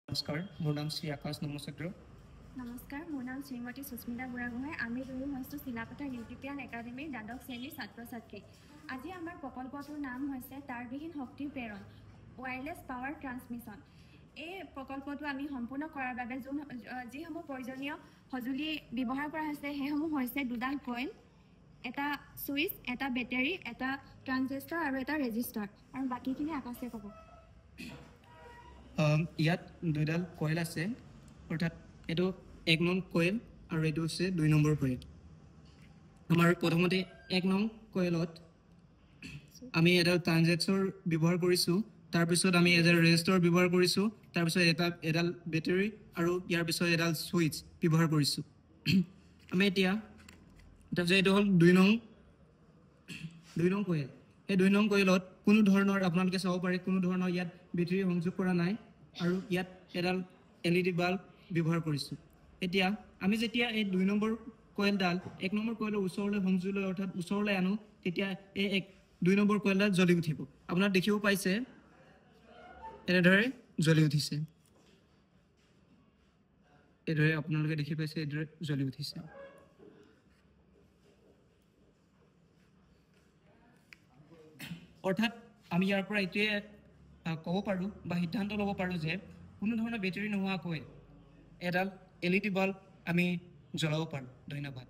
নমস্কাৰ, মোৰ নাম শ্ৰী আকাশ নমস্কাৰ। নমস্কাৰ, মোৰ নাম শ্ৰীমতী সুস্মিতা বুঢ়াগোহাঁই। আমি দুয়ো হৈছোঁ চিলাপথাৰ ইউটিপিয়ান একাডেমীৰ দ্বাদশ শ্ৰেণীৰ ছাত্ৰ ছাত্ৰী। আজি আমাৰ প্ৰকল্পটোৰ নাম হৈছে তাঁৰবিহীন শক্তি প্ৰেৰণ, ৱায়াৰলেছ পাৱাৰ ট্ৰান্সমিশ্যন। এই প্ৰকল্পটো আমি সম্পূৰ্ণ কৰাৰ বাবে যিসমূহ প্ৰয়োজনীয় সঁজুলি ব্যৱহাৰ কৰা হৈছে সেইসমূহ হৈছে দুডাল কইল, এটা ছুইচ, এটা বেটেৰী, এটা ট্ৰানজিষ্টাৰ আৰু এটা ৰেজিষ্টাৰ। আৰু বাকীখিনি আকাশে ক'ব। ইয়াত দুইডাল কইল আছে, অৰ্থাৎ এইটো 1 নং কইল আৰু এইটো হৈছে 2 নম্বৰ কইল। আমাৰ প্ৰথমতে 1 নং কইলত আমি এডাল ট্ৰানজিষ্টাৰ ব্যৱহাৰ কৰিছোঁ, তাৰপিছত আমি এডাল ৰেজিষ্টাৰ ব্যৱহাৰ কৰিছোঁ, তাৰপিছত এডাল বেটেৰী আৰু ইয়াৰ পিছত এডাল ছুইচ ব্যৱহাৰ কৰিছোঁ। আমি এতিয়া তাৰপিছত এইটো হ'ল 2 নং কইল। এই 2 নং কইলত কোনো ধৰণৰ আপোনালোকে চাব পাৰে কোনো ধৰণৰ ইয়াত বেটেৰী সংযোগ কৰা নাই আৰু ইয়াত এডাল LED বাল্ব ব্যৱহাৰ কৰিছোঁ। এতিয়া আমি যেতিয়া এই 2 নম্বৰ কইলডাল 1 নম্বৰ কইলৰ ওচৰলৈ সংযোগ লৈ অৰ্থাৎ ওচৰলৈ আনো, তেতিয়া এই 2 নম্বৰ কইলডাল জ্বলি উঠিব। আপোনালোকে দেখিব পাইছে এনেদৰে জ্বলি উঠিছে। এইদৰে আপোনালোকে দেখি পাইছে এইদৰে জ্বলি উঠিছে। অৰ্থাৎ আমি ইয়াৰ পৰা এইটোৱে ক'ব পাৰোঁ বা সিদ্ধান্ত ল'ব পাৰোঁ যে কোনো ধৰণৰ বেটেৰী নোহোৱাকৈ এডাল LED বাল্ব আমি জ্বলাব পাৰোঁ। ধন্যবাদ।